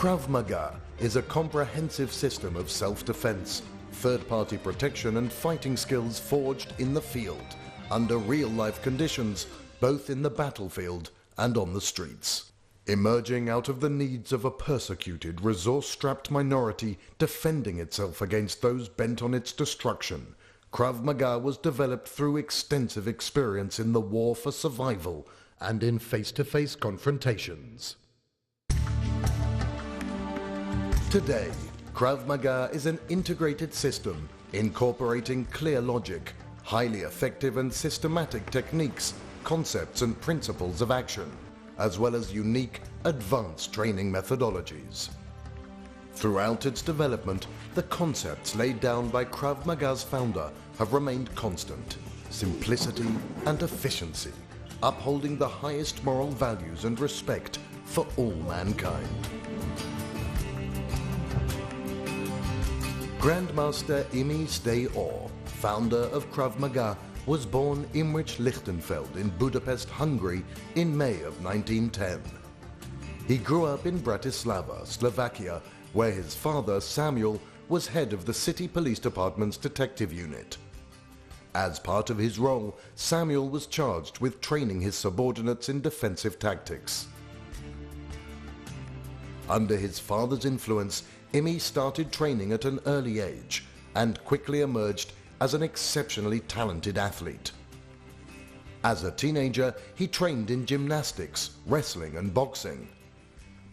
Krav Maga is a comprehensive system of self-defense, third-party protection and fighting skills forged in the field, under real-life conditions, both in the battlefield and on the streets. Emerging out of the needs of a persecuted, resource-strapped minority defending itself against those bent on its destruction, Krav Maga was developed through extensive experience in the war for survival and in face-to-face confrontations. Today, Krav Maga is an integrated system incorporating clear logic, highly effective and systematic techniques, concepts and principles of action, as well as unique, advanced training methodologies. Throughout its development, the concepts laid down by Krav Maga's founder have remained constant: simplicity and efficiency, upholding the highest moral values and respect for all mankind. Grandmaster Imi Stay-Or, founder of Krav Maga, was born Imrich Lichtenfeld in Budapest, Hungary in May of 1910. He grew up in Bratislava, Slovakia, where his father, Samuel, was head of the city police department's detective unit. As part of his role, Samuel was charged with training his subordinates in defensive tactics. Under his father's influence, Imi started training at an early age and quickly emerged as an exceptionally talented athlete. As a teenager, he trained in gymnastics, wrestling and boxing.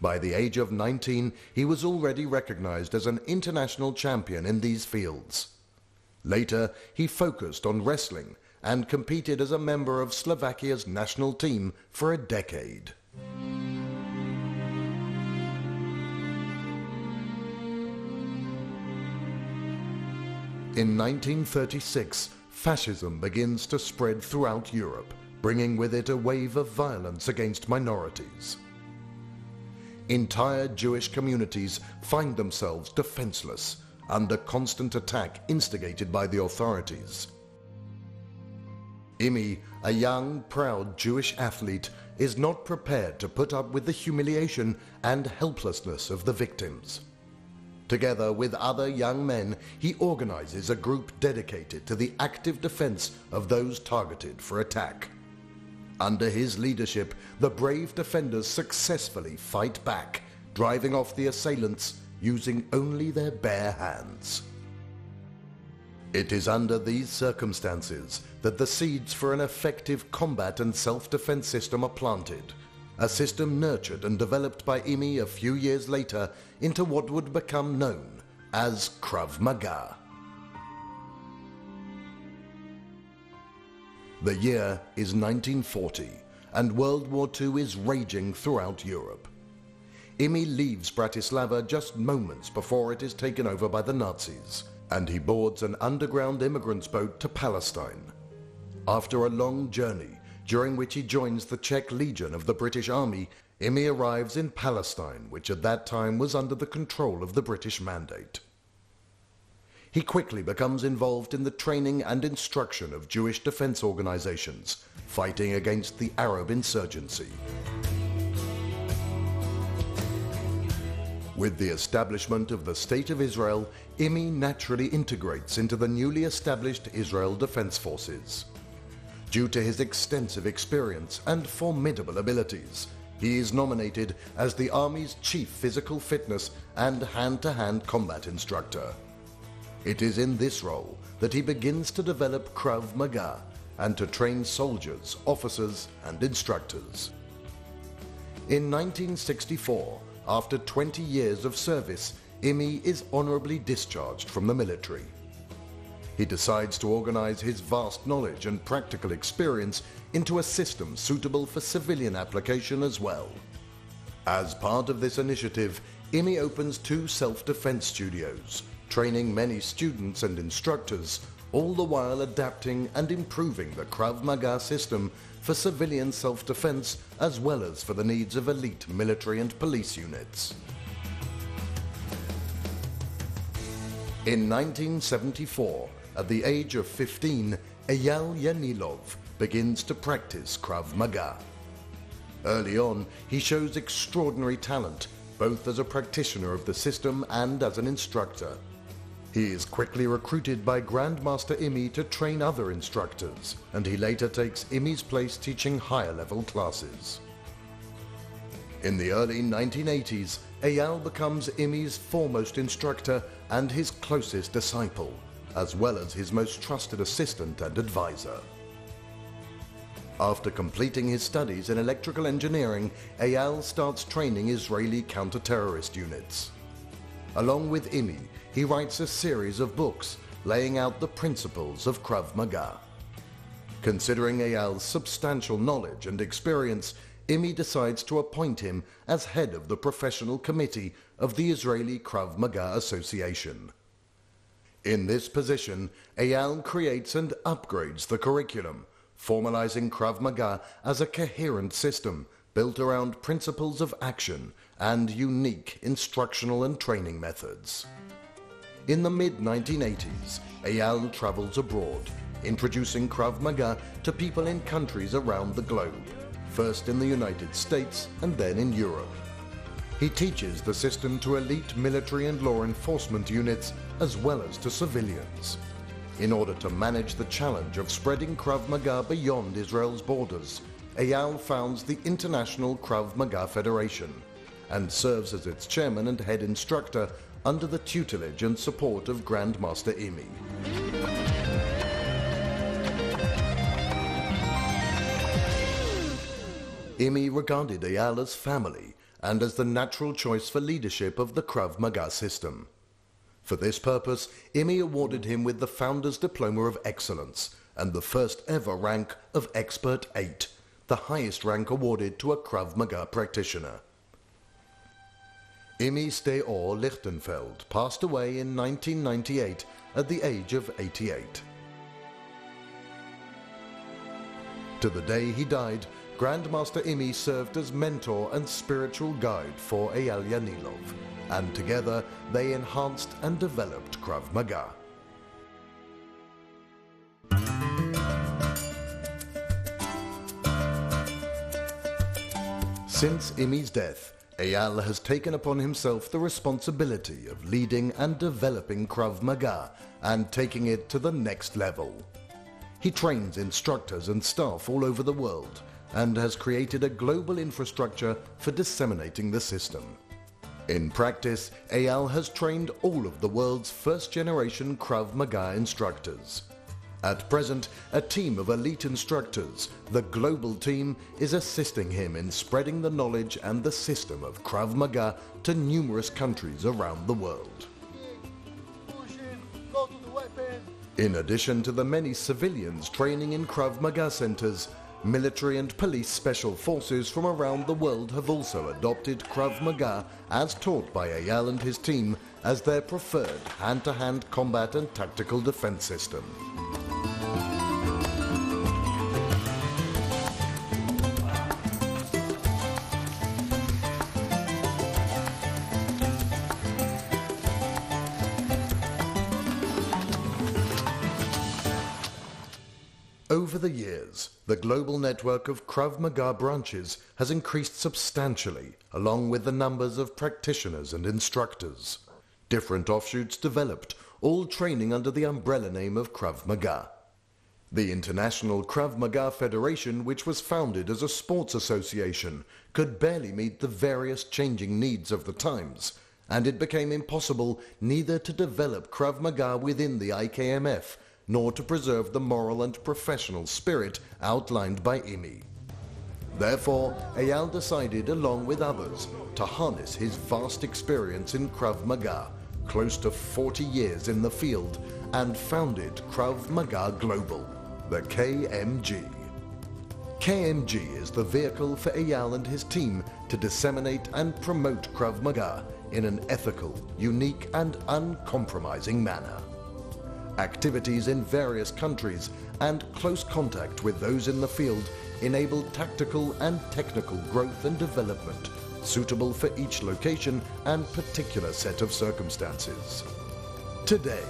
By the age of 19, he was already recognized as an international champion in these fields. Later, he focused on wrestling and competed as a member of Slovakia's national team for a decade. In 1936, fascism begins to spread throughout Europe, bringing with it a wave of violence against minorities. Entire Jewish communities find themselves defenseless, under constant attack instigated by the authorities. Imi, a young, proud Jewish athlete, is not prepared to put up with the humiliation and helplessness of the victims. Together with other young men, he organizes a group dedicated to the active defense of those targeted for attack. Under his leadership, the brave defenders successfully fight back, driving off the assailants using only their bare hands. It is under these circumstances that the seeds for an effective combat and self-defense system are planted, a system nurtured and developed by Imi a few years later into what would become known as Krav Maga. The year is 1940, and World War II is raging throughout Europe. Imi leaves Bratislava just moments before it is taken over by the Nazis, and he boards an underground immigrants boat to Palestine. After a long journey, during which he joins the Czech Legion of the British Army, Imi arrives in Palestine, which at that time was under the control of the British Mandate. He quickly becomes involved in the training and instruction of Jewish defense organizations, fighting against the Arab insurgency. With the establishment of the State of Israel, Imi naturally integrates into the newly established Israel Defense Forces. Due to his extensive experience and formidable abilities, he is nominated as the Army's chief physical fitness and hand-to-hand combat instructor. It is in this role that he begins to develop Krav Maga and to train soldiers, officers and instructors. In 1964, after 20 years of service, Imi is honorably discharged from the military. He decides to organize his vast knowledge and practical experience into a system suitable for civilian application as well. As part of this initiative, Imi opens 2 self-defense studios, training many students and instructors, all the while adapting and improving the Krav Maga system for civilian self-defense as well as for the needs of elite military and police units. In 1974, at the age of 15, Eyal Yanilov begins to practice Krav Maga. Early on, he shows extraordinary talent, both as a practitioner of the system and as an instructor. He is quickly recruited by Grandmaster Imi to train other instructors, and he later takes Imi's place teaching higher level classes. In the early 1980s, Eyal becomes Imi's foremost instructor and his closest disciple, as well as his most trusted assistant and advisor. After completing his studies in electrical engineering, Eyal starts training Israeli counter-terrorist units. Along with Imi, he writes a series of books laying out the principles of Krav Maga. Considering Eyal's substantial knowledge and experience, Imi decides to appoint him as head of the professional committee of the Israeli Krav Maga Association. In this position, Eyal creates and upgrades the curriculum, formalizing Krav Maga as a coherent system built around principles of action and unique instructional and training methods. In the mid-1980s, Eyal travels abroad, introducing Krav Maga to people in countries around the globe, first in the United States and then in Europe. He teaches the system to elite military and law enforcement units as well as to civilians. In order to manage the challenge of spreading Krav Maga beyond Israel's borders, Eyal founds the International Krav Maga Federation and serves as its chairman and head instructor under the tutelage and support of Grandmaster Imi. Imi regarded Eyal as family and as the natural choice for leadership of the Krav Maga system. For this purpose, Imi awarded him with the Founder's Diploma of Excellence and the first ever rank of Expert 8, the highest rank awarded to a Krav Maga practitioner. Imi Steor Lichtenfeld passed away in 1998 at the age of 88. To the day he died, Grandmaster Imi served as mentor and spiritual guide for Eyal Yanilov, and together they enhanced and developed Krav Maga. Since Imi's death, Eyal has taken upon himself the responsibility of leading and developing Krav Maga and taking it to the next level. He trains instructors and staff all over the world and has created a global infrastructure for disseminating the system. In practice, Eyal has trained all of the world's first-generation Krav Maga instructors. At present, a team of elite instructors, the global team, is assisting him in spreading the knowledge and the system of Krav Maga to numerous countries around the world. In addition to the many civilians training in Krav Maga centers, military and police special forces from around the world have also adopted Krav Maga as taught by Eyal and his team as their preferred hand-to-hand combat and tactical defense system. Over the years, the global network of Krav Maga branches has increased substantially, along with the numbers of practitioners and instructors. Different offshoots developed, all training under the umbrella name of Krav Maga. The International Krav Maga Federation, which was founded as a sports association, could barely meet the various changing needs of the times, and it became impossible neither to develop Krav Maga within the IKMF nor to preserve the moral and professional spirit outlined by Imi. Therefore, Eyal decided, along with others, to harness his vast experience in Krav Maga, close to 40 years in the field, and founded Krav Maga Global, the KMG. KMG is the vehicle for Eyal and his team to disseminate and promote Krav Maga in an ethical, unique and uncompromising manner. Activities in various countries and close contact with those in the field enable tactical and technical growth and development suitable for each location and particular set of circumstances. Today,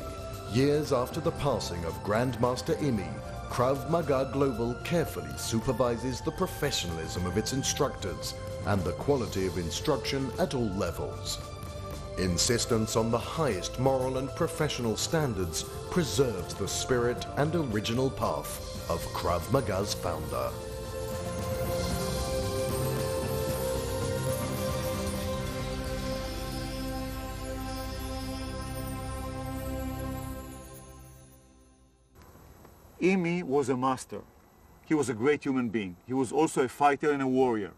years after the passing of Grandmaster Imi, Krav Maga Global carefully supervises the professionalism of its instructors and the quality of instruction at all levels. Insistence on the highest moral and professional standards preserves the spirit and original path of Krav Maga's founder. Imi was a master. He was a great human being. He was also a fighter and a warrior.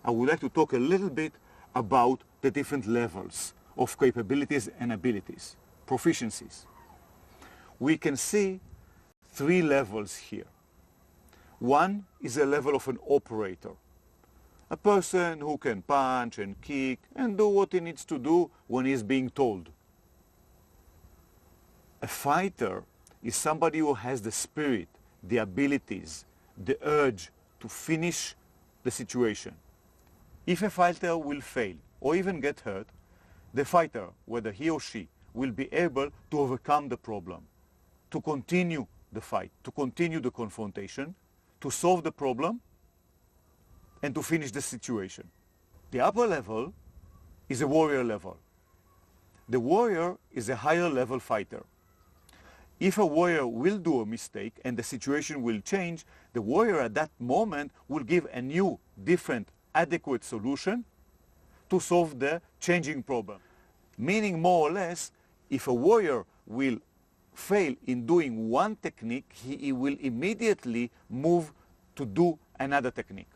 I would like to talk a little bit about the different levels of capabilities and abilities, proficiencies. We can see 3 levels here. One is a level of an operator, a person who can punch and kick and do what he needs to do when he is being told. A fighter is somebody who has the spirit, the abilities, the urge to finish the situation. If a fighter will fail or even get hurt, the fighter, whether he or she, will be able to overcome the problem, to continue the fight, to continue the confrontation, to solve the problem, and to finish the situation. The upper level is a warrior level. The warrior is a higher level fighter. If a warrior will do a mistake and the situation will change, the warrior at that moment will give a new, different, adequate solution to solve the changing problem. Meaning, more or less, if a warrior will fail in doing one technique, he will immediately move to do another technique.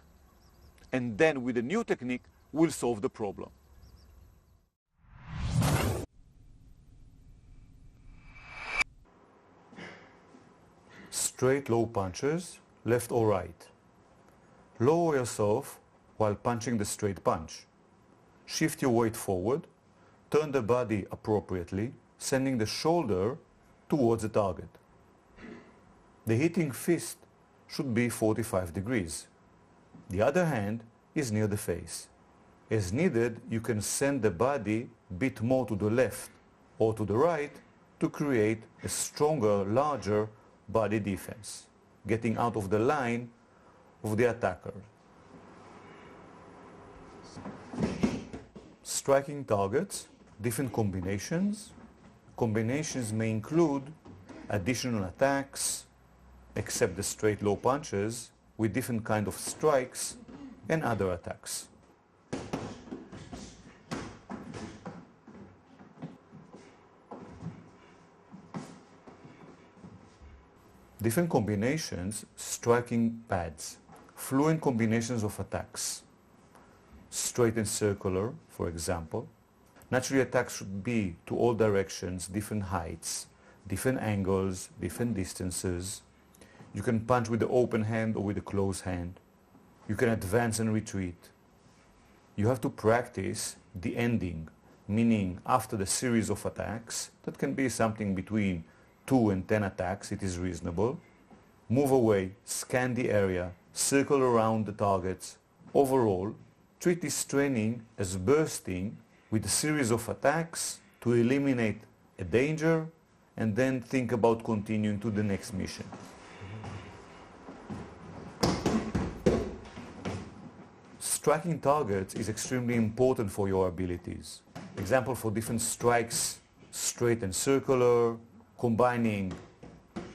And then with a new technique, will solve the problem. Straight low punches, left or right. Lower yourself while punching the straight punch. Shift your weight forward, turn the body appropriately, sending the shoulder towards the target. The hitting fist should be 45 degrees. The other hand is near the face. As needed, you can send the body a bit more to the left or to the right to create a stronger, larger body defense, getting out of the line of the attacker. Striking targets, different combinations. Combinations may include additional attacks, except the straight low punches, with different kind of strikes and other attacks. Different combinations, striking pads, fluent combinations of attacks. Straight and circular, for example. Naturally, attacks should be to all directions, different heights, different angles, different distances. You can punch with the open hand or with the closed hand. You can advance and retreat. You have to practice the ending, meaning after the series of attacks, that can be something between 2 and 10 attacks, it is reasonable. Move away, scan the area, circle around the targets. Overall, treat this training as bursting with a series of attacks to eliminate a danger and then think about continuing to the next mission. Striking targets is extremely important for your abilities. Example for different strikes, straight and circular, combining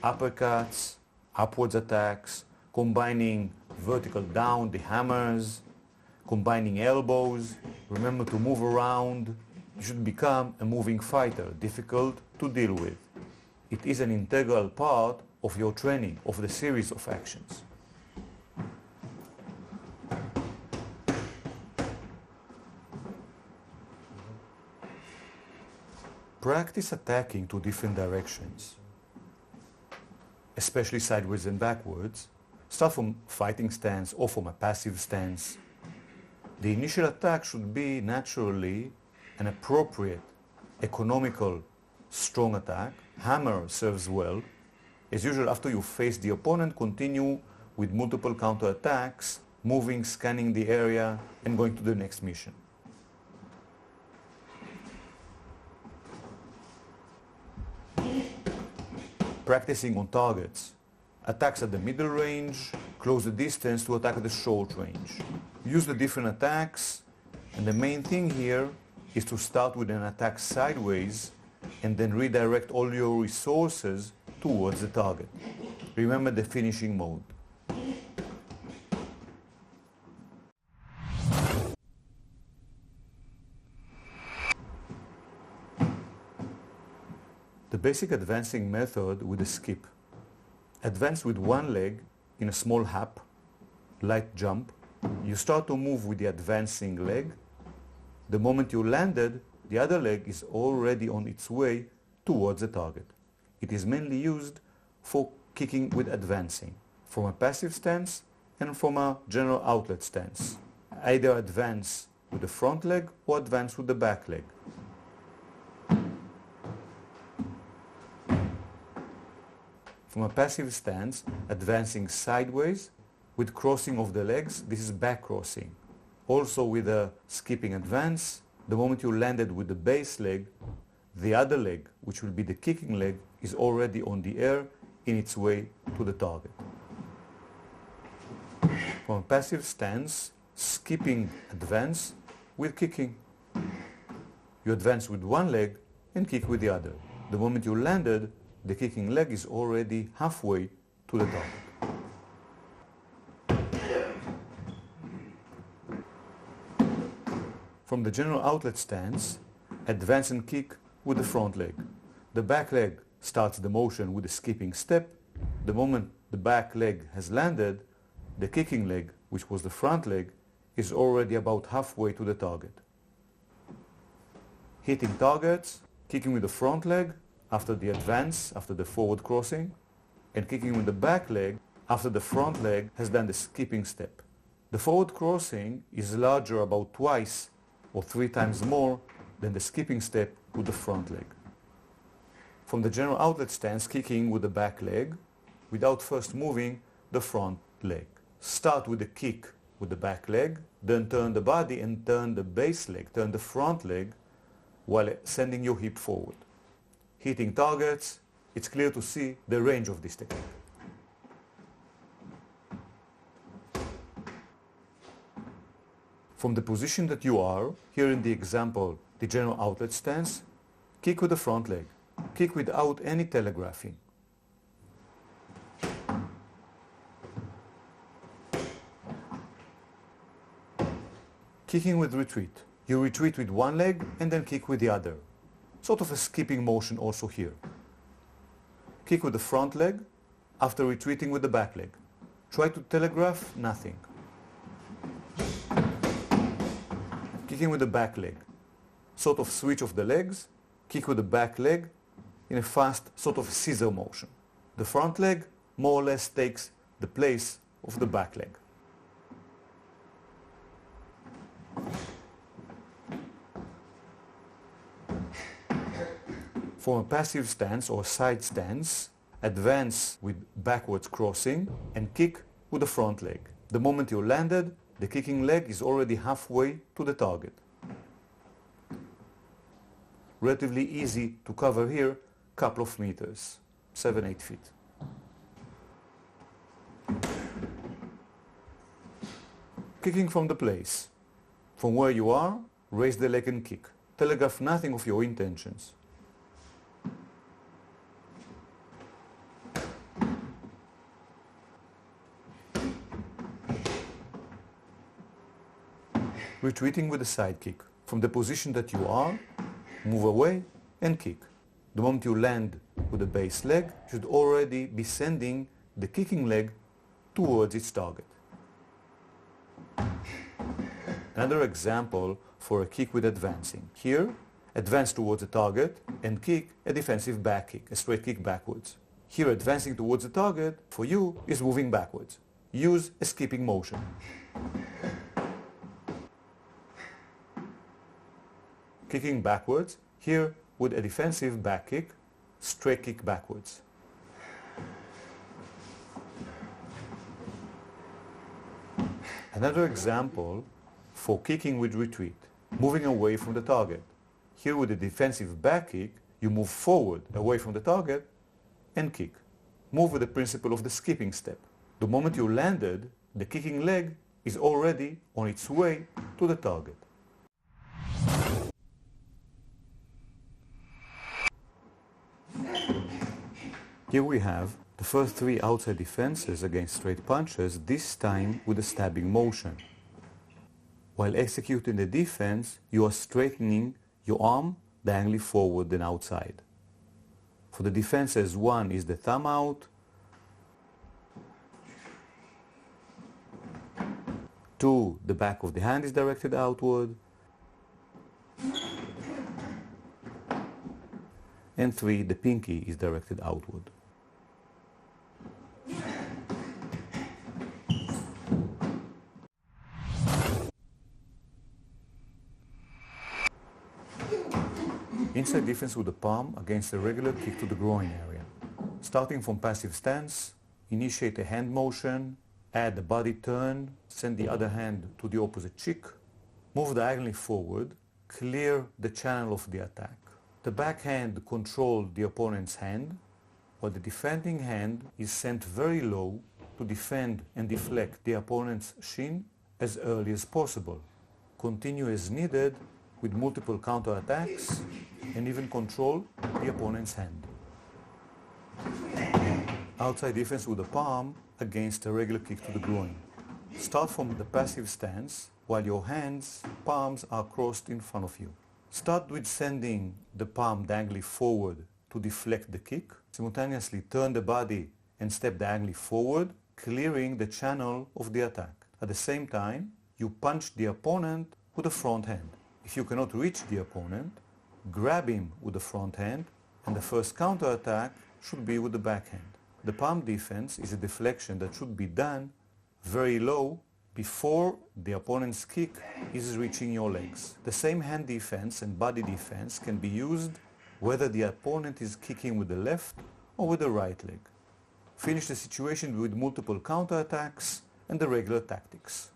uppercuts, upwards attacks, combining vertical down, the hammers, combining elbows. Remember to move around. You should become a moving fighter, difficult to deal with. It is an integral part of your training, of the series of actions. Practice attacking to different directions, especially sideways and backwards. Start from fighting stance or from a passive stance. The initial attack should be naturally an appropriate, economical, strong attack. Hammer serves well. As usual, after you face the opponent, continue with multiple counterattacks, moving, scanning the area, and going to the next mission. Practicing on targets. Attacks at the middle range, close the distance to attack at the short range. Use the different attacks, and the main thing here is to start with an attack sideways and then redirect all your resources towards the target. Remember the finishing mode. The basic advancing method with a skip. Advance with one leg in a small hop, light jump. You start to move with the advancing leg. The moment you landed, the other leg is already on its way towards the target. It is mainly used for kicking with advancing, from a passive stance and from a general outlet stance. Either advance with the front leg or advance with the back leg. From a passive stance, advancing sideways with crossing of the legs, this is back crossing. Also with a skipping advance, the moment you landed with the base leg, the other leg, which will be the kicking leg, is already on the air in its way to the target. From a passive stance, skipping advance with kicking. You advance with one leg and kick with the other. The moment you landed, the kicking leg is already halfway to the target. From the general outlet stance, advance and kick with the front leg. The back leg starts the motion with a skipping step. The moment the back leg has landed, the kicking leg, which was the front leg, is already about halfway to the target. Hitting targets, kicking with the front leg after the advance, after the forward crossing, and kicking with the back leg after the front leg has done the skipping step. The forward crossing is larger about twice or 3 times more than the skipping step with the front leg. From the general outlet stance, kicking with the back leg without first moving the front leg. Start with the kick with the back leg, then turn the body and turn the base leg, turn the front leg while sending your hip forward. Hitting targets, it's clear to see the range of this technique. From the position that you are, here in the example, the general outlet stance, kick with the front leg. Kick without any telegraphing. Kicking with retreat. You retreat with one leg and then kick with the other. Sort of a skipping motion also here. Kick with the front leg after retreating with the back leg. Try to telegraph, nothing. Kicking with the back leg. Sort of switch of the legs, kick with the back leg in a fast sort of scissor motion. The front leg more or less takes the place of the back leg. From a passive stance or side stance, advance with backwards crossing and kick with the front leg. The moment you landed, the kicking leg is already halfway to the target. Relatively easy to cover here, couple of meters, 7-8 feet. Kicking from the place. From where you are, raise the leg and kick. Telegraph nothing of your intentions. Retreating with a side kick. From the position that you are, move away and kick. The moment you land with the base leg, you should already be sending the kicking leg towards its target. Another example for a kick with advancing. Here, advance towards the target and kick a defensive back kick, a straight kick backwards. Here, advancing towards the target, for you, is moving backwards. Use a skipping motion. Kicking backwards, here with a defensive back kick, straight kick backwards. Another example for kicking with retreat, moving away from the target. Here with a defensive back kick, you move forward away from the target and kick. Move with the principle of the skipping step. The moment you landed, the kicking leg is already on its way to the target. Here we have the first three outside defenses against straight punches, this time with a stabbing motion. While executing the defense, you are straightening your arm diagonally forward and outside. For the defenses, one is the thumb out, two, the back of the hand is directed outward, and three, the pinky is directed outward. Inside defense with the palm against a regular kick to the groin area. Starting from passive stance, initiate a hand motion, add a body turn, send the other hand to the opposite cheek, move diagonally forward, clear the channel of the attack. The backhand controls the opponent's hand, while the defending hand is sent very low to defend and deflect the opponent's shin as early as possible. Continue as needed with multiple counterattacks and even control the opponent's hand. Outside defense with the palm against a regular kick to the groin. Start from the passive stance while your palms are crossed in front of you. Start with sending the palm diagonally forward to deflect the kick. Simultaneously turn the body and step diagonally forward, clearing the channel of the attack. At the same time, you punch the opponent with the front hand. If you cannot reach the opponent, grab him with the front hand, and the first counterattack should be with the backhand. The palm defense is a deflection that should be done very low before the opponent's kick is reaching your legs. The same hand defense and body defense can be used whether the opponent is kicking with the left or with the right leg. Finish the situation with multiple counterattacks and the regular tactics.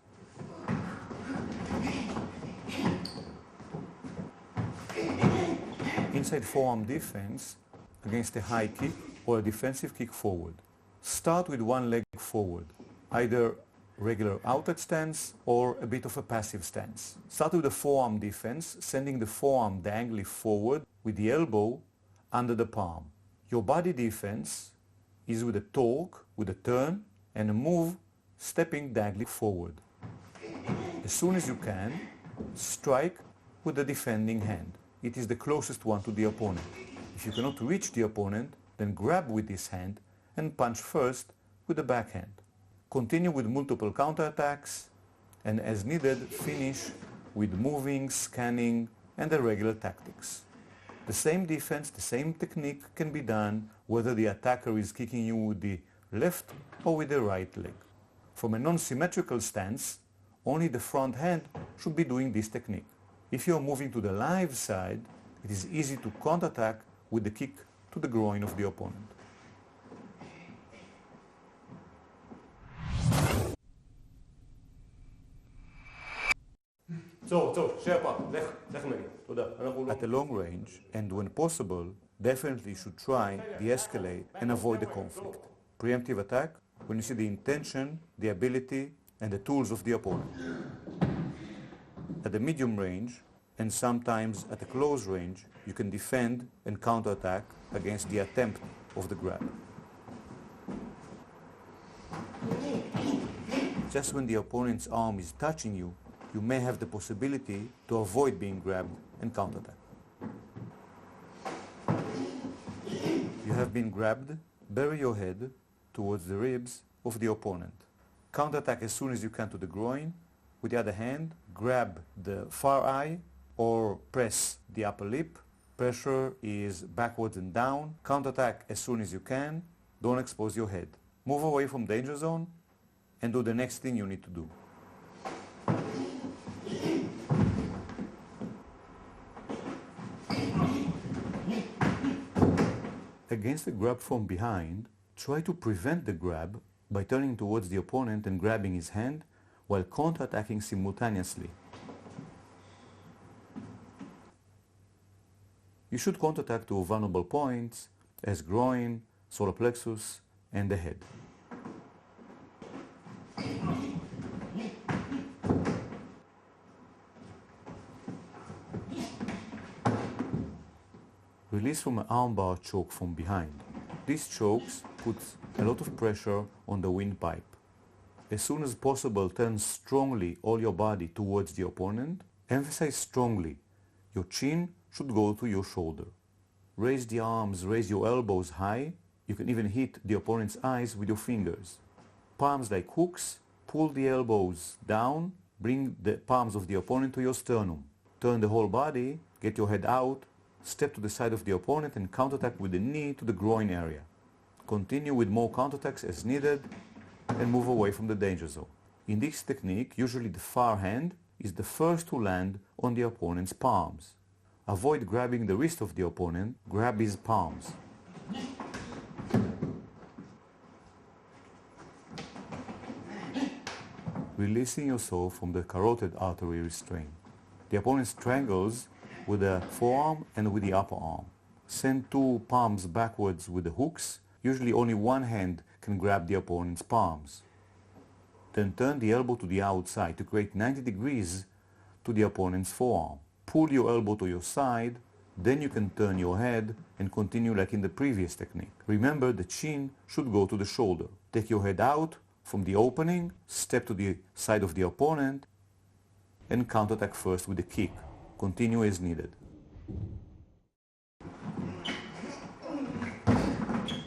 Inside forearm defense against a high kick or a defensive kick forward. Start with one leg forward, either regular outlet stance or a bit of a passive stance. Start with the forearm defense, sending the forearm diagonally forward with the elbow under the palm. Your body defense is with a torque, with a turn and a move, stepping diagonally forward. As soon as you can, strike with the defending hand. It is the closest one to the opponent. If you cannot reach the opponent, then grab with this hand and punch first with the backhand. Continue with multiple counterattacks and as needed finish with moving, scanning and the regular tactics. The same defense, the same technique can be done whether the attacker is kicking you with the left or with the right leg. From a non-symmetrical stance, only the front hand should be doing this technique. If you are moving to the live side, it is easy to counterattack with the kick to the groin of the opponent. At a long range, and when possible, definitely should try, de-escalate, and avoid the conflict. Preemptive attack, when you see the intention, the ability, and the tools of the opponent. At the medium range, and sometimes at a close range, you can defend and counterattack against the attempt of the grab. Just when the opponent's arm is touching you, you may have the possibility to avoid being grabbed and counterattack. You have been grabbed, bury your head towards the ribs of the opponent. Counterattack as soon as you can to the groin. With the other hand, grab the far eye or press the upper lip. Pressure is backwards and down. Counterattack as soon as you can. Don't expose your head. Move away from danger zone and do the next thing you need to do. Against a grab from behind, try to prevent the grab by turning towards the opponent and grabbing his hand while counter-attacking simultaneously. You should counter-attack to vulnerable points as groin, solar plexus, and the head. Release from an armbar choke from behind. These chokes put a lot of pressure on the windpipe. As soon as possible, turn strongly all your body towards the opponent. Emphasize strongly. Your chin should go to your shoulder. Raise the arms, raise your elbows high. You can even hit the opponent's eyes with your fingers. Palms like hooks. Pull the elbows down. Bring the palms of the opponent to your sternum. Turn the whole body, get your head out, step to the side of the opponent and counterattack with the knee to the groin area. Continue with more counterattacks as needed and move away from the danger zone. In this technique, usually the far hand is the first to land on the opponent's palms. Avoid grabbing the wrist of the opponent, grab his palms. Releasing yourself from the carotid artery restraint. The opponent strangles with the forearm and with the upper arm. Send two palms backwards with the hooks. Usually only one hand can grab the opponent's palms. Then turn the elbow to the outside to create 90 degrees to the opponent's forearm. Pull your elbow to your side, then you can turn your head and continue like in the previous technique. Remember, the chin should go to the shoulder. Take your head out from the opening, step to the side of the opponent, and counterattack first with a kick. Continue as needed.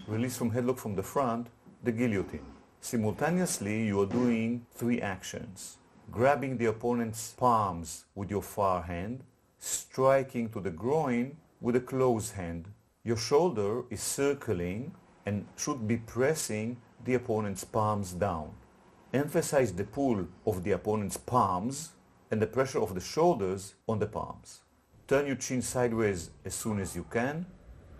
Release from headlock from the front, the guillotine. Simultaneously, you are doing three actions. Grabbing the opponent's palms with your far hand, striking to the groin with a closed hand. Your shoulder is circling and should be pressing the opponent's palms down. Emphasize the pull of the opponent's palms and the pressure of the shoulders on the palms. Turn your chin sideways as soon as you can.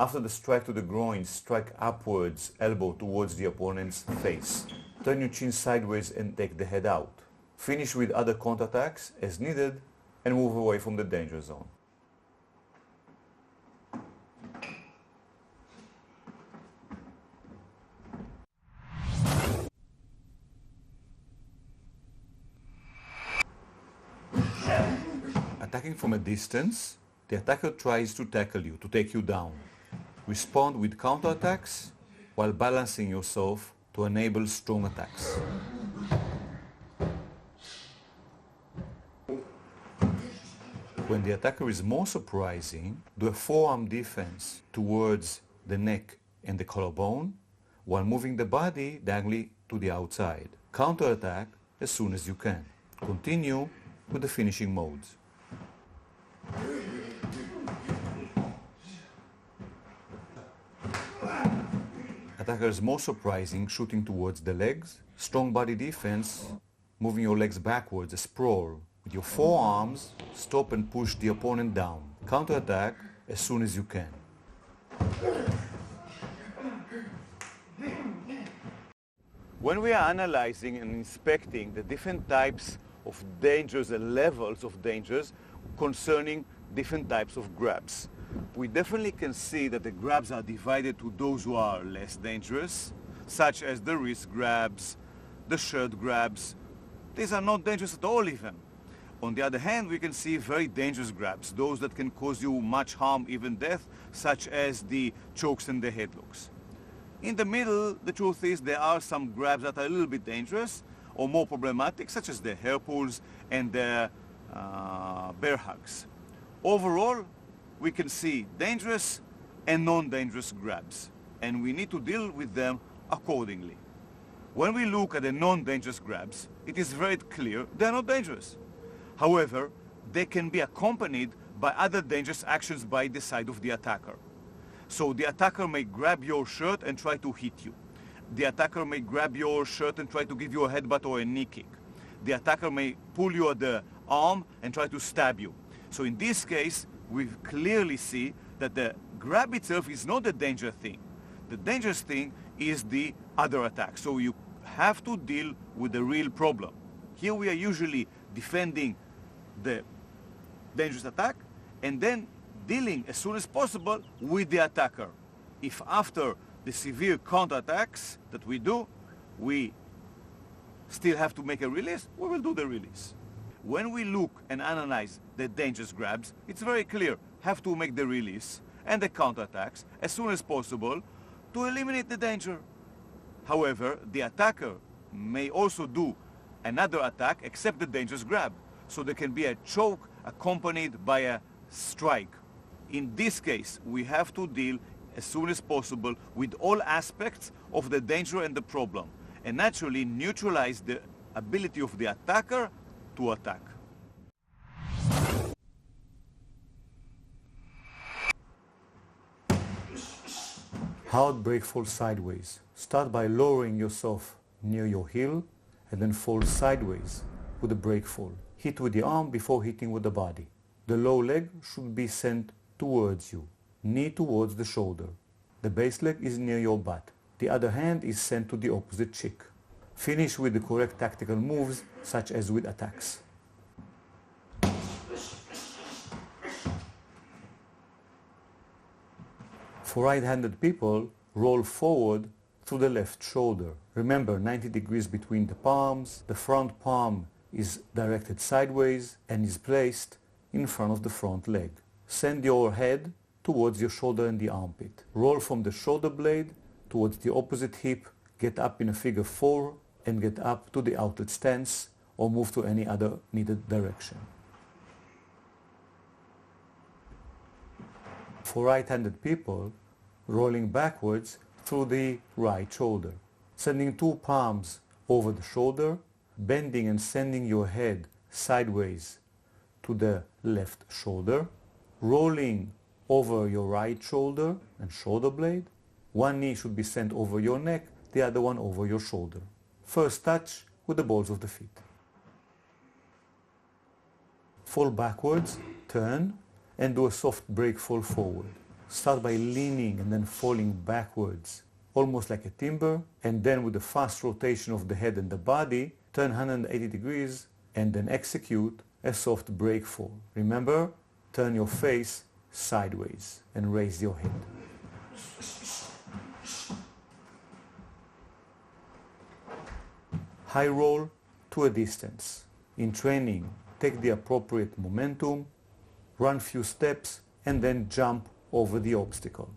After the strike to the groin, strike upwards, elbow towards the opponent's face. Turn your chin sideways and take the head out. Finish with other counterattacks as needed and move away from the danger zone. Attacking from a distance, the attacker tries to tackle you, to take you down. Respond with counterattacks while balancing yourself to enable strong attacks. When the attacker is more surprising, do a forearm defense towards the neck and the collarbone while moving the body diagonally to the outside. Counterattack as soon as you can. Continue with the finishing modes. Attacker is more surprising, shooting towards the legs. Strong body defense, moving your legs backwards, a sprawl. With your forearms, stop and push the opponent down. Counterattack as soon as you can. When we are analyzing and inspecting the different types of dangers and levels of dangers concerning different types of grabs, we definitely can see that the grabs are divided to those who are less dangerous, such as the wrist grabs, the shirt grabs. These are not dangerous at all even. On the other hand, we can see very dangerous grabs, those that can cause you much harm, even death, such as the chokes and the headlocks. In the middle, the truth is there are some grabs that are a little bit dangerous or more problematic, such as the hair pulls and the bear hugs. Overall, we can see dangerous and non-dangerous grabs, and we need to deal with them accordingly. When we look at the non-dangerous grabs, it is very clear they are not dangerous. However, they can be accompanied by other dangerous actions by the side of the attacker. So the attacker may grab your shirt and try to hit you. The attacker may grab your shirt and try to give you a headbutt or a knee kick. The attacker may pull you at the arm and try to stab you. So in this case, we clearly see that the grab itself is not the dangerous thing. The dangerous thing is the other attack. So you have to deal with the real problem. Here we are usually defending the dangerous attack and then dealing as soon as possible with the attacker. If after the severe counterattacks that we do, we still have to make a release, we will do the release. When we look and analyze the dangerous grabs, it's very clear, have to make the release, and the counterattacks as soon as possible to eliminate the danger. However, the attacker may also do another attack except the dangerous grab, so there can be a choke accompanied by a strike. In this case, we have to deal as soon as possible with all aspects of the danger and the problem, and naturally neutralize the ability of the attacker to attack. Hard break fall sideways. Start by lowering yourself near your heel and then fall sideways with a break fall. Hit with the arm before hitting with the body. The low leg should be sent towards you, knee towards the shoulder. The base leg is near your butt. The other hand is sent to the opposite cheek. Finish with the correct tactical moves, such as with attacks. For right-handed people, roll forward through the left shoulder. Remember, 90 degrees between the palms. The front palm is directed sideways and is placed in front of the front leg. Send your head towards your shoulder and the armpit. Roll from the shoulder blade towards the opposite hip, get up in a figure 4 and get up to the outlet stance or move to any other needed direction. For right-handed people, rolling backwards through the right shoulder. Sending 2 palms over the shoulder, bending and sending your head sideways to the left shoulder, rolling over your right shoulder and shoulder blade. One knee should be sent over your neck, the other one over your shoulder. First touch with the balls of the feet. Fall backwards, turn, and do a soft break fall forward. Start by leaning and then falling backwards, almost like a timber, and then with a fast rotation of the head and the body, turn 180 degrees and then execute a soft break fall. Remember, turn your face sideways and raise your head. High roll to a distance. In training, take the appropriate momentum, run few steps, and then jump over the obstacle.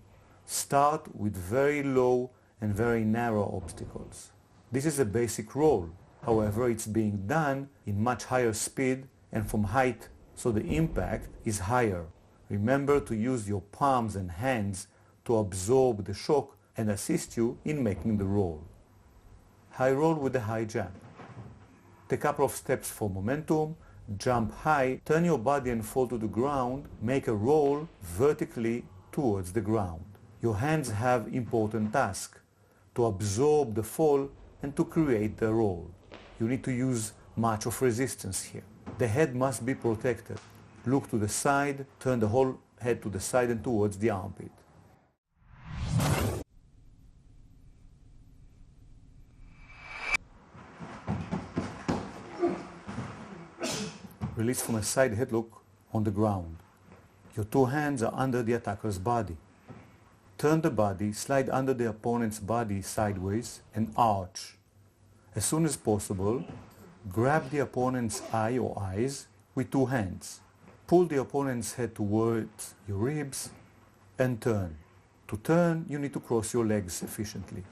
Start with very low and very narrow obstacles. This is a basic roll. However, it's being done in much higher speed and from height, so the impact is higher. Remember to use your palms and hands to absorb the shock and assist you in making the roll. High roll with a high jump. Take a couple of steps for momentum, jump high, turn your body and fall to the ground, make a roll vertically towards the ground. Your hands have important task to absorb the fall and to create the roll. You need to use much of resistance here. The head must be protected. Look to the side, turn the whole head to the side and towards the armpit. Release from a side headlock on the ground. Your 2 hands are under the attacker's body. Turn the body, slide under the opponent's body sideways and arch. As soon as possible, grab the opponent's eye or eyes with 2 hands. Pull the opponent's head towards your ribs and turn. To turn, you need to cross your legs efficiently.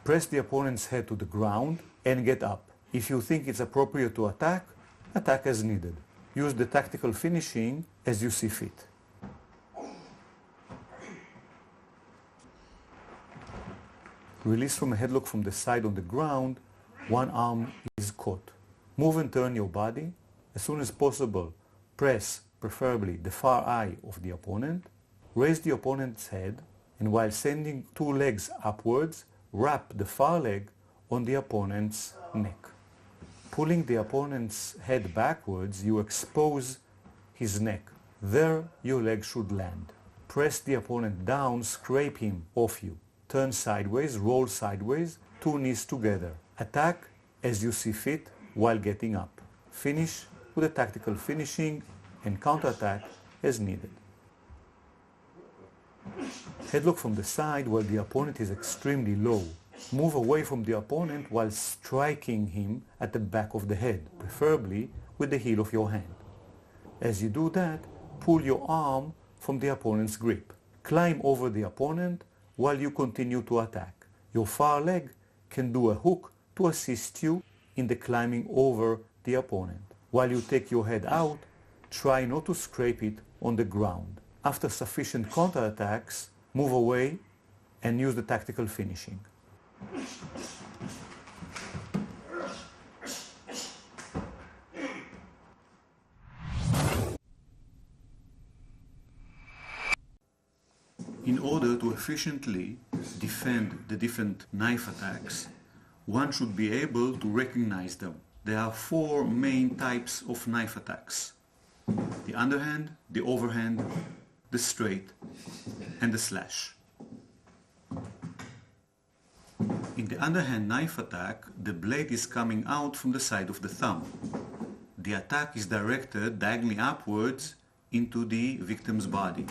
Press the opponent's head to the ground and get up. If you think it's appropriate to attack, attack as needed. Use the tactical finishing as you see fit. Release from a headlock from the side on the ground, one arm is caught. Move and turn your body. As soon as possible, press, preferably, the far eye of the opponent. Raise the opponent's head, and while sending 2 legs upwards, wrap the far leg on the opponent's neck. Pulling the opponent's head backwards, you expose his neck. There, your leg should land. Press the opponent down, scrape him off you. Turn sideways, roll sideways, 2 knees together. Attack as you see fit while getting up. Finish with a tactical finishing and counterattack as needed. Headlock from the side while the opponent is extremely low. Move away from the opponent while striking him at the back of the head, preferably with the heel of your hand. As you do that, pull your arm from the opponent's grip. climb over the opponent while you continue to attack. Your far leg can do a hook to assist you in the climbing over the opponent. While you take your head out, try not to scrape it on the ground. After sufficient counterattacks, move away and use the tactical finishing. In order to efficiently defend the different knife attacks, one should be able to recognize them. There are four main types of knife attacks: the underhand, the overhand, the straight, and the slash. In the underhand knife attack, the blade is coming out from the side of the thumb. The attack is directed diagonally upwards into the victim's body.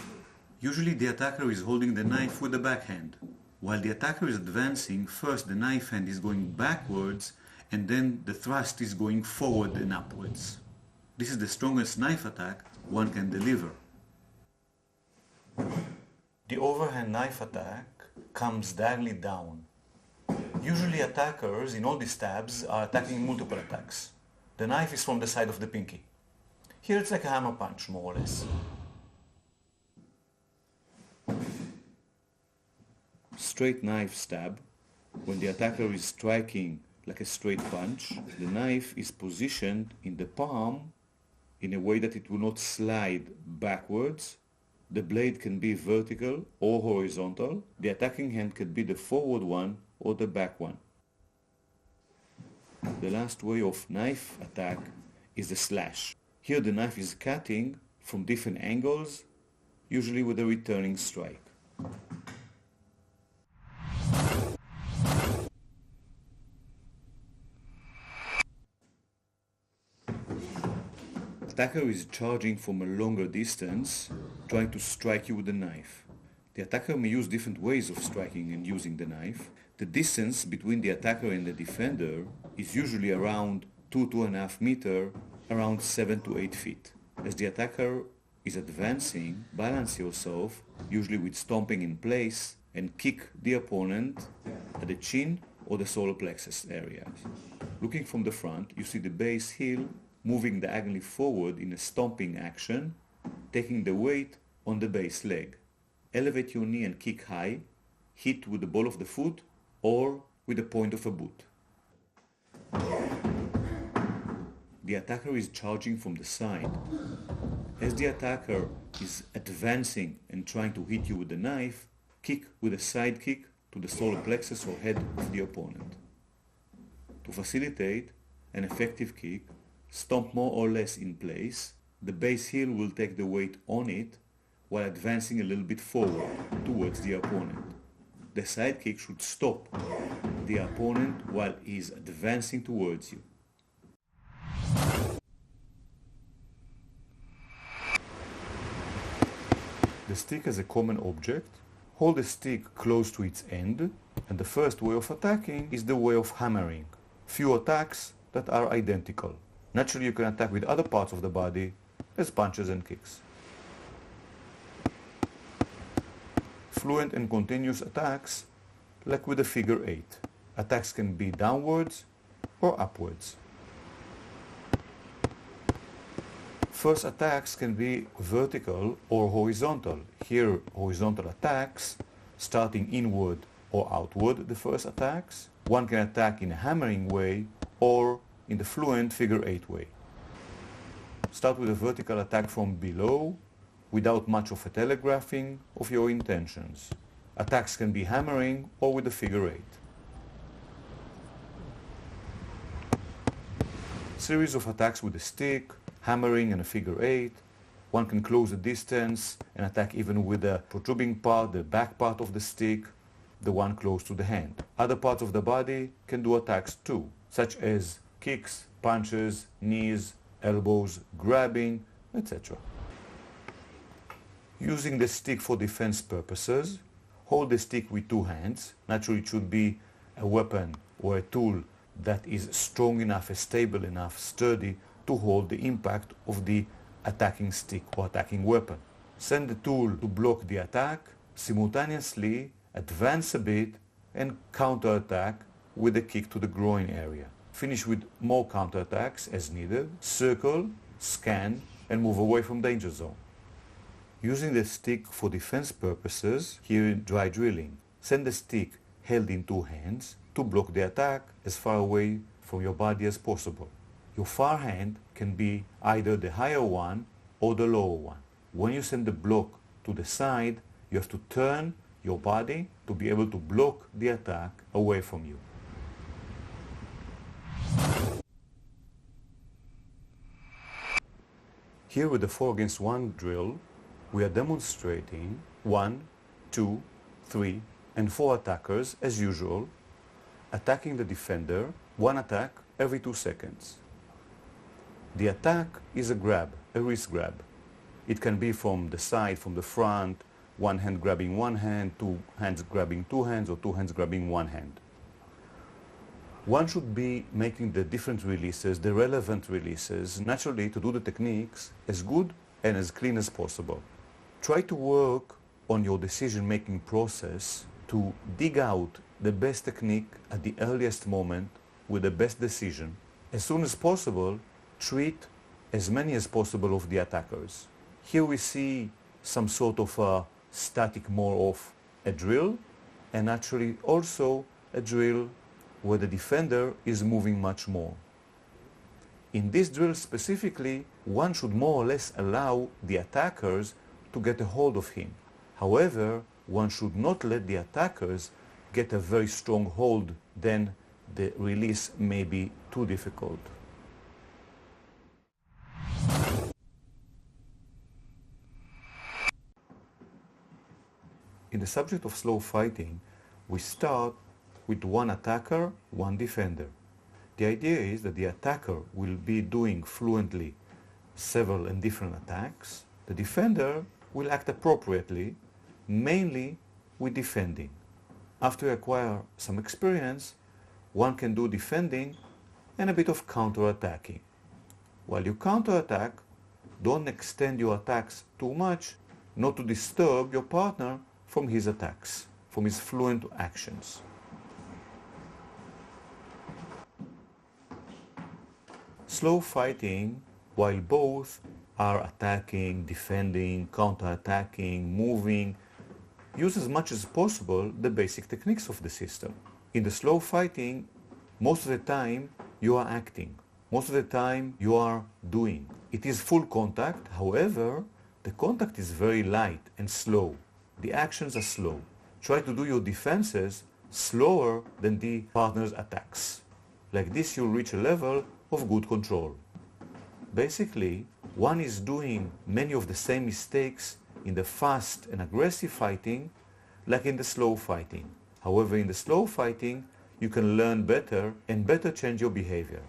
Usually the attacker is holding the knife with the backhand. While the attacker is advancing, first the knife hand is going backwards and then the thrust is going forward and upwards. This is the strongest knife attack one can deliver. The overhand knife attack comes diagonally down. Usually attackers in all these stabs are attacking multiple attacks. The knife is from the side of the pinky. Here it's like a hammer punch, more or less. Straight knife stab. When the attacker is striking like a straight punch, the knife is positioned in the palm in a way that it will not slide backwards. The blade can be vertical or horizontal. The attacking hand can be the forward one or the back one. The last way of knife attack is the slash. Here the knife is cutting from different angles, usually with a returning strike. Attacker is charging from a longer distance, trying to strike you with the knife. The attacker may use different ways of striking and using the knife. The distance between the attacker and the defender is usually around 2–2.5 meters, around 7 to 8 feet. As the attacker is advancing, balance yourself, usually with stomping in place, and kick the opponent at the chin or the solar plexus areas. Looking from the front, you see the base heel moving diagonally forward in a stomping action, taking the weight on the base leg. Elevate your knee and kick high, hit with the ball of the foot or with the point of a boot. The attacker is charging from the side. As the attacker is advancing and trying to hit you with the knife, kick with a side kick to the solar plexus or head of the opponent. To facilitate an effective kick, stomp more or less in place. The base heel will take the weight on it while advancing a little bit forward towards the opponent. The side kick should stop the opponent while he is advancing towards you. The stick as a common object. Hold the stick close to its end, and the first way of attacking is the way of hammering. Few attacks that are identical. Naturally, you can attack with other parts of the body as punches and kicks. Fluent and continuous attacks, like with the figure 8. Attacks can be downwards or upwards. First attacks can be vertical or horizontal. Here, horizontal attacks, starting inward or outward, the first attacks. One can attack in a hammering way or in the fluent figure 8 way. Start with a vertical attack from below without much of a telegraphing of your intentions. Attacks can be hammering or with the figure 8. Series of attacks with a stick, hammering and a figure 8. One can close the distance and attack even with the protruding part, the back part of the stick, the one close to the hand. Other parts of the body can do attacks too, such as kicks, punches, knees, elbows, grabbing, etc. Using the stick for defense purposes, hold the stick with two hands. Naturally, it should be a weapon or a tool that is strong enough, stable enough, sturdy to hold the impact of the attacking stick or attacking weapon. Send the tool to block the attack simultaneously advance a bit and counterattack with a kick to the groin area. Finish with more counterattacks as needed, circle, scan, and move away from danger zone. Using the stick for defense purposes, here in dry drilling, send the stick held in two hands to block the attack as far away from your body as possible. Your far hand can be either the higher one or the lower one. When you send the block to the side, you have to turn your body to be able to block the attack away from you. Here with the 4 against 1 drill, we are demonstrating 1, 2, 3, and 4 attackers as usual, attacking the defender, one attack every 2 seconds. The attack is a grab, a wrist grab. It can be from the side, from the front, one hand grabbing one hand, two hands grabbing two hands, or two hands grabbing one hand. One should be making the different releases, the relevant releases, naturally to do the techniques as good and as clean as possible. Try to work on your decision-making process to dig out the best technique at the earliest moment with the best decision. As soon as possible, treat as many as possible of the attackers. Here we see some sort of a static more of a drill, and actually also a drill where the defender is moving much more. In this drill specifically, one should more or less allow the attackers to get a hold of him. However, one should not let the attackers get a very strong hold, then the release may be too difficult. In the subject of slow fighting, we start with one attacker, one defender. The idea is that the attacker will be doing fluently several and different attacks. The defender will act appropriately, mainly with defending. After you acquire some experience, one can do defending and a bit of counter-attacking. While you counter-attack, don't extend your attacks too much, not to disturb your partner from his attacks, from his fluent actions. Slow fighting, while both are attacking, defending, counter-attacking, moving, use as much as possible the basic techniques of the system. In the slow fighting, most of the time you are acting. Most of the time you are doing. It is full contact, however, the contact is very light and slow. The actions are slow. Try to do your defenses slower than the partner's attacks. Like this you'll reach a level of good control. Basically, one is doing many of the same mistakes in the fast and aggressive fighting like in the slow fighting. However, in the slow fighting, you can learn better and better change your behavior.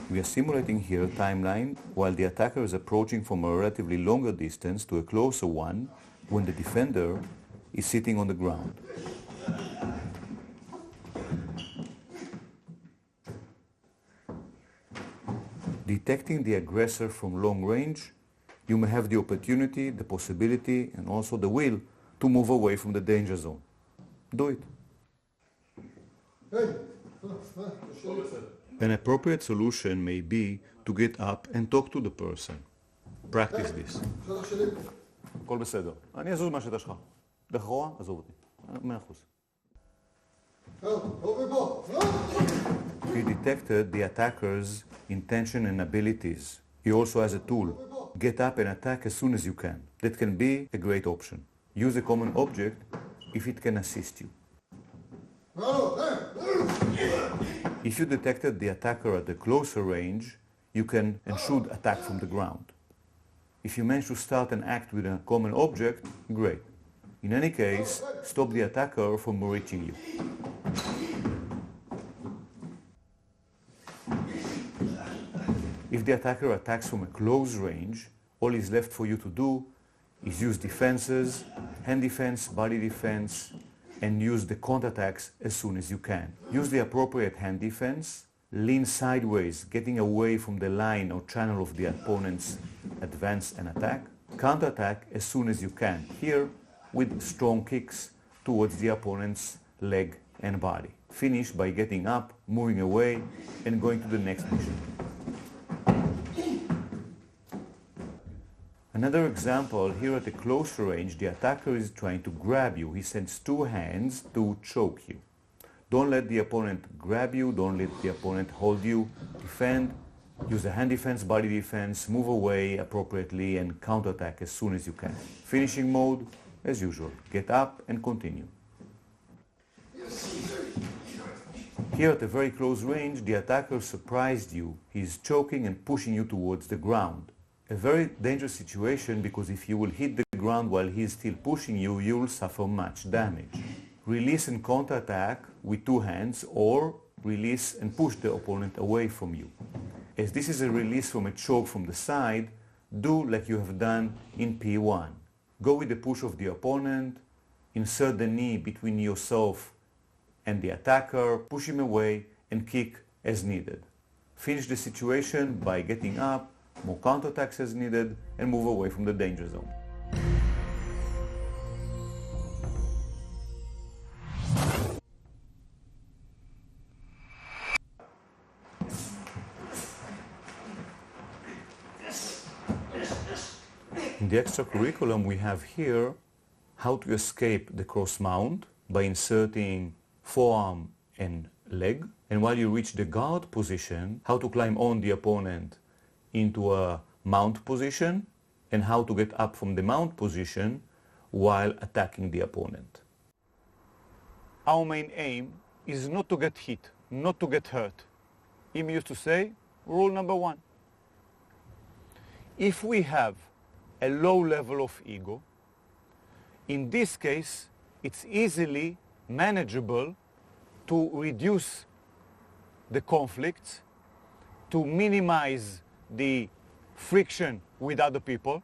We are simulating here a timeline while the attacker is approaching from a relatively longer distance to a closer one when the defender is sitting on the ground. Detecting the aggressor from long range, you may have the opportunity, the possibility, and also the will to move away from the danger zone. Do it. An appropriate solution may be to get up and talk to the person. Practice this. הכל בסדר. אני אזוז מהשטח שלך. דרך אחורה, עזוב אותי. 100%. He detected the attacker's intention and abilities. He also has a tool. Get up and attack as soon as you can. That can be a great option. Use a common object if it can assist you. If you detected the attacker at a closer range, you can and should attack from the ground. If you manage to start an act with a common object, great. In any case, stop the attacker from reaching you. If the attacker attacks from a close range, all is left for you to do is use defenses, hand defense, body defense, and use the counterattacks as soon as you can. Use the appropriate hand defense, lean sideways, getting away from the line or channel of the opponent's advance and attack. Counterattack as soon as you can, here with strong kicks towards the opponent's leg and body. Finish by getting up, moving away, and going to the next mission. Another example, here at a closer range, the attacker is trying to grab you. He sends two hands to choke you. Don't let the opponent grab you, don't let the opponent hold you. Defend, use a hand defense, body defense, move away appropriately, and counterattack as soon as you can. Finishing mode, as usual, get up and continue. Here at a very close range, the attacker surprised you. He's choking and pushing you towards the ground. A very dangerous situation, because if you will hit the ground while he is still pushing you, you will suffer much damage. Release and counterattack with two hands, or release and push the opponent away from you. As this is a release from a choke from the side, do like you have done in P1. Go with the push of the opponent, insert the knee between yourself and the attacker, push him away, and kick as needed. Finish the situation by getting up, more counterattacks as needed, and move away from the danger zone. In the extra curriculum we have here how to escape the cross mount by inserting forearm and leg, and while you reach the guard position, how to climb on the opponent into a mount position, and how to get up from the mount position while attacking the opponent. Our main aim is not to get hit, not to get hurt. Im used to say, rule number 1. If we have a low level of ego, in this case, it's easily manageable to reduce the conflicts, to minimize the friction with other people,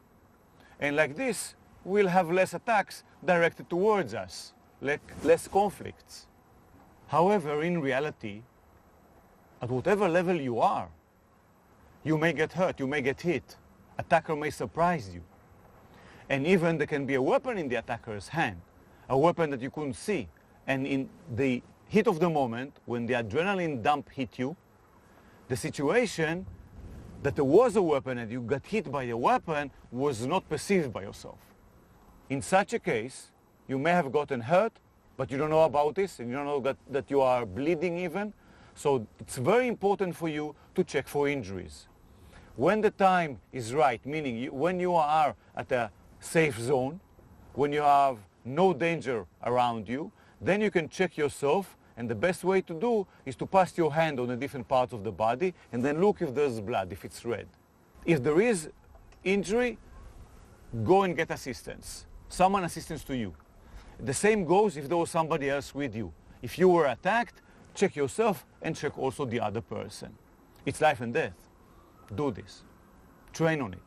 and like this, we'll have less attacks directed towards us, less conflicts. However, in reality, at whatever level you are, you may get hurt, you may get hit, attacker may surprise you, and even there can be a weapon in the attacker's hand, a weapon that you couldn't see, and in the heat of the moment, when the adrenaline dump hit you, the situation that there was a weapon and you got hit by a weapon was not perceived by yourself. In such a case, you may have gotten hurt, but you don't know about this, and you don't know that you are bleeding even. So it's very important for you to check for injuries. When the time is right, meaning when you are at a safe zone, when you have no danger around you, then you can check yourself, and the best way to do is to pass your hand on the different parts of the body and then look if there's blood, if it's red. If there is injury, go and get assistance. Summon assistance to you. The same goes if there was somebody else with you. If you were attacked, check yourself and check also the other person. It's life and death. Do this. Train on it.